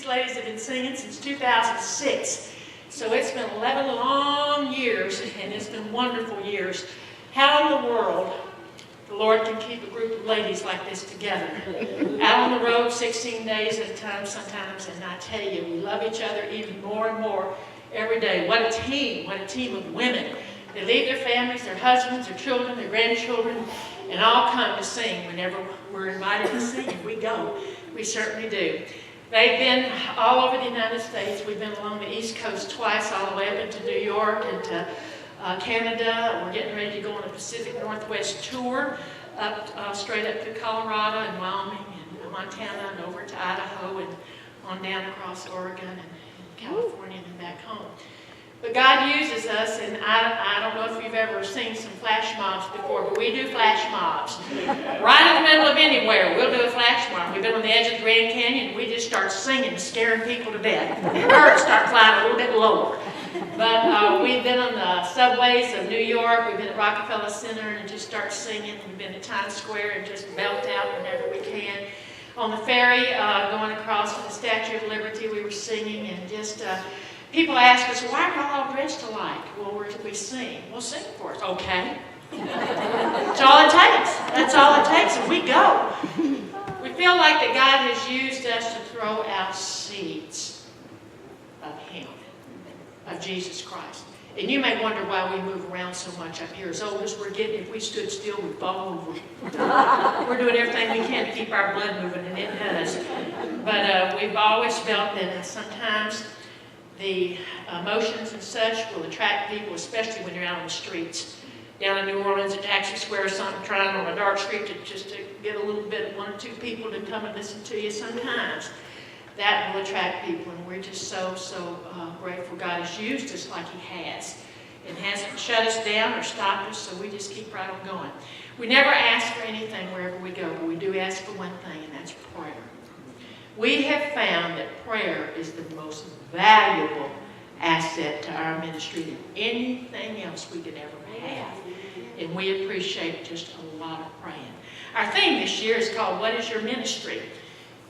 ladies have been singing since 2006. So it's been 11 long years, and it's been wonderful years. How in the world the Lord can keep a group of ladies like this together? Out on the road 16 days at a time sometimes, and I tell you, we love each other even more and more every day. What a team of women. They leave their families, their husbands, their children, their grandchildren, and all come to sing whenever we're invited to sing, and we go. We certainly do. They've been all over the United States. We've been along the East Coast twice, all the way up into New York and to Canada. We're getting ready to go on a Pacific Northwest tour, up straight up to Colorado and Wyoming and Montana and over to Idaho and on down across Oregon and California and then back home. But God uses us, and I don't know if you've ever seen some flash mobs before, but we do flash mobs. Right in the middle of anywhere, we'll do a flash mob. We've been on the edge of the Grand Canyon, and we just start singing, scaring people to death. Birds start flying a little bit lower. But we've been on the subways of New York, we've been at Rockefeller Center and just start singing. We've been at Times Square and just belt out whenever we can. On the ferry, going across to the Statue of Liberty, we were singing, and just people ask us, why are we all dressed alike? Well, we sing. Well, sing for us. Okay. That's all it takes. That's all it takes, and we go. We feel like that God has used us to throw out seeds of Him, of Jesus Christ. And you may wonder why we move around so much up here. As old as we're getting, if we stood still, we'd fall over. We're doing everything we can to keep our blood moving, and it does. But we've always felt that sometimes the emotions and such will attract people, especially when you're out on the streets. Down in New Orleans at Jackson Square or something, trying on a dark street to get a little bit of one or two people to come and listen to you sometimes. That will attract people, and we're just so grateful God has used us like He has. And hasn't shut us down or stopped us, so we just keep right on going. We never ask for anything wherever we go, but we do ask for one thing, and that's prayer. We have found that prayer is the most valuable asset to our ministry than anything else we could ever have. And we appreciate just a lot of praying. Our theme this year is called, What is Your Ministry?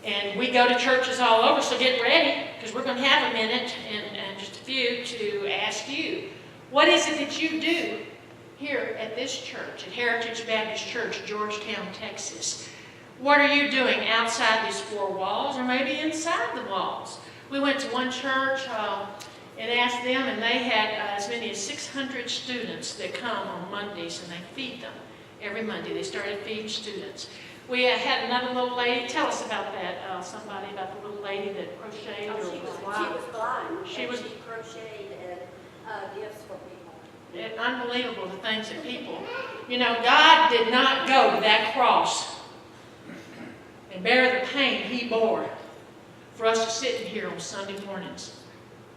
And we go to churches all over, so get ready, because we're going to have a minute and just a few to ask you, what is it that you do here at this church, at Heritage Baptist Church, Georgetown, Texas? What are you doing outside these four walls, or maybe inside the walls? We went to one church and asked them, and they had as many as 600 students that come on Mondays, and they feed them every Monday. They started feeding students. We had another little lady. Tell us about that. Somebody about the little lady that crocheted. Oh, she was blind. She crocheted gifts for people. Unbelievable, the things that people. You know, God did not go to that cross and bear the pain He bore for us to sit in here on Sunday mornings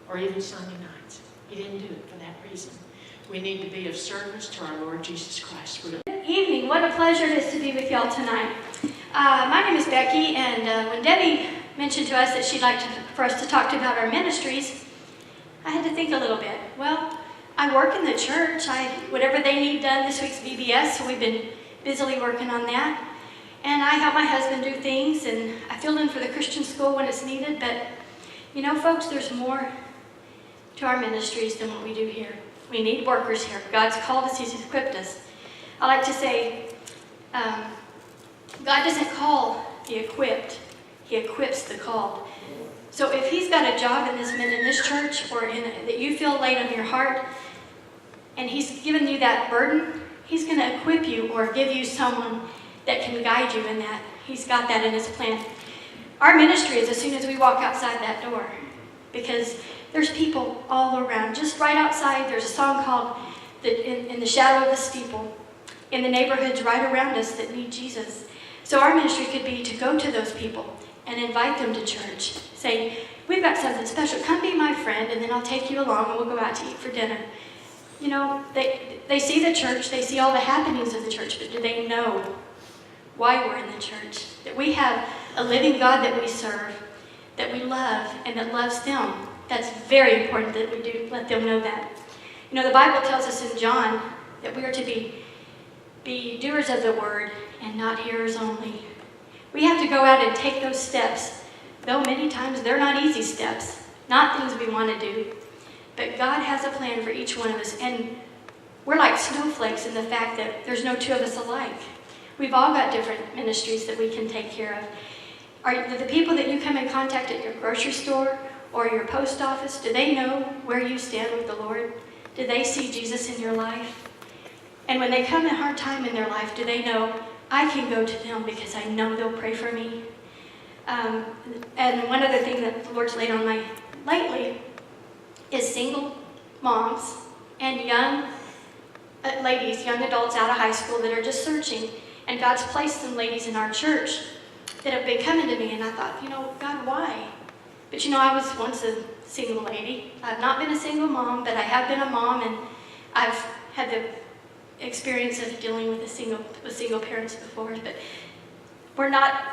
or even Sunday nights. He didn't do it for that reason. We need to be of service to our Lord Jesus Christ. Good evening. What a pleasure it is to be with y'all tonight. My name is Becky, and when Debbie mentioned to us that she'd like for us to talk about our ministries, I had to think a little bit. Well, I work in the church. Whatever they need done this week's VBS, so we've been busily working on that. And I help my husband do things, and I fill in for the Christian school when it's needed. But, you know, folks, there's more to our ministries than what we do here. We need workers here. God's called us. He's equipped us. I like to say, God doesn't call the equipped. He equips the called. So if He's got a job in this church or that you feel laid on your heart, and He's given you that burden, He's going to equip you or give you someone that can guide you in that. He's got that in His plan. Our ministry is as soon as we walk outside that door, because there's people all around. Just right outside, there's a song called In the Shadow of the Steeple, in the neighborhoods right around us that need Jesus. So our ministry could be to go to those people and invite them to church. Say, we've got something special. Come be my friend, and then I'll take you along, and we'll go out to eat for dinner. You know, they see the church, they see all the happenings of the church, but do they know why we're in the church? That we have a living God that we serve, that we love, and that loves them. That's very important that we do let them know that. You know, the Bible tells us in John that we are to be doers of the word and not hearers only. We have to go out and take those steps though many times they're not easy steps, not things we want to do. But God has a plan for each one of us, and we're like snowflakes in the fact that there's no two of us alike. We've all got different ministries that we can take care of. Are the people that you come in contact at your grocery store or your post office, do they know where you stand with the Lord? Do they see Jesus in your life? And when they come in a hard time in their life, do they know, I can go to them because I know they'll pray for me? And one other thing that the Lord's laid on my lately is single moms and young ladies, young adults out of high school that are just searching. And God's placed some ladies in our church that have been coming to me, and I thought, God, why? But I was once a single lady. I've not been a single mom, but I have been a mom, and I've had the experience of dealing with single parents before. But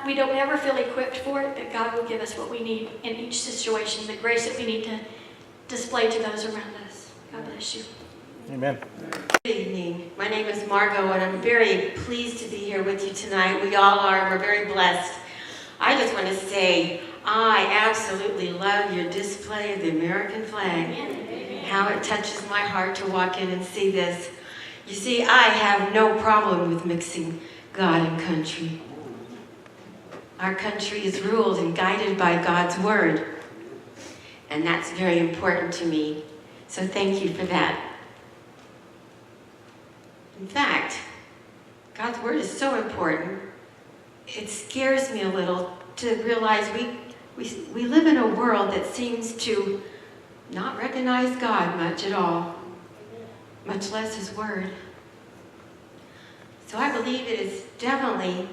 we don't ever feel equipped for it, but God will give us what we need in each situation, the grace that we need to display to those around us. God bless you. Amen. Good evening. My name is Margot, and I'm very pleased to be here with you tonight. We all are. We're very blessed. I just want to say, I absolutely love your display of the American flag. How it touches my heart to walk in and see this. You see, I have no problem with mixing God and country. Our country is ruled and guided by God's word, and that's very important to me. So thank you for that. In fact, God's word is so important, it scares me a little to realize we live in a world that seems to not recognize God much at all, much less his word. So I believe it is definitely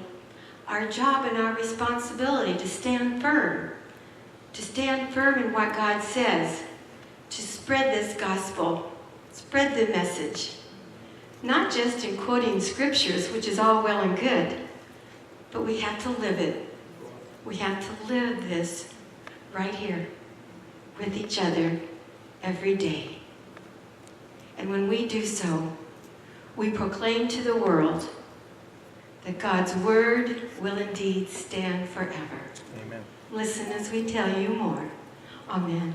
our job and our responsibility to stand firm in what God says, to spread this gospel, spread the message. Not just in quoting scriptures, which is all well and good, but we have to live it. We have to live this right here with each other every day. And when we do so, we proclaim to the world that God's word will indeed stand forever. Amen. Listen as we tell you more. Amen.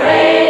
Rain.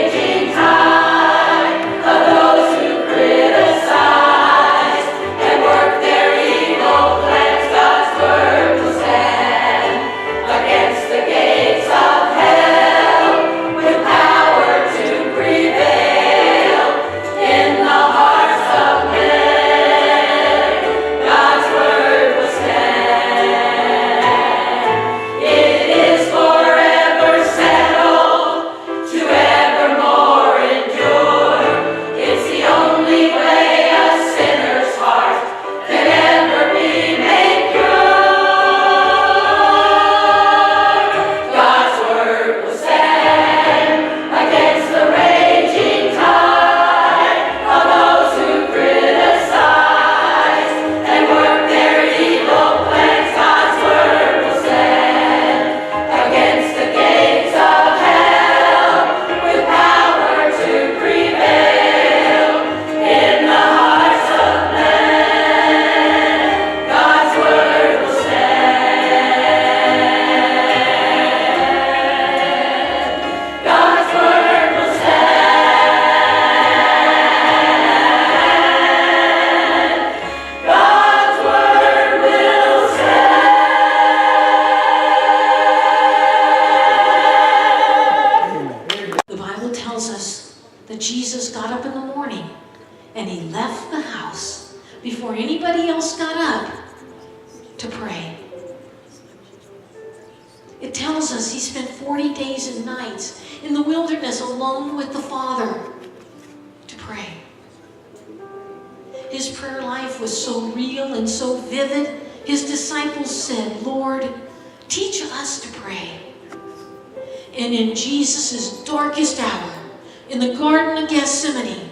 and he left the house before anybody else got up to pray. It tells us he spent 40 days and nights in the wilderness alone with the Father to pray. His prayer life was so real and so vivid, his disciples said, "Lord, teach us to pray." And in Jesus' darkest hour, in the Garden of Gethsemane,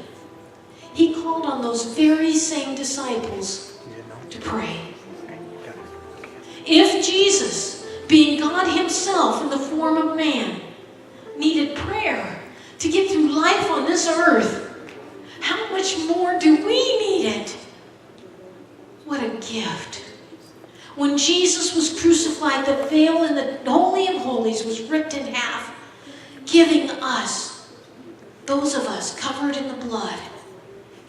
he called on those very same disciples to pray. If Jesus, being God himself in the form of man, needed prayer to get through life on this earth, how much more do we need it? What a gift. When Jesus was crucified, the veil in the Holy of Holies was ripped in half, giving us, those of us covered in the blood,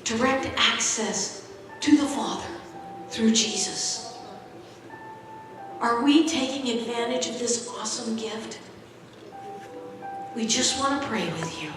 direct access to the Father through Jesus. Are we taking advantage of this awesome gift? We just want to pray with you.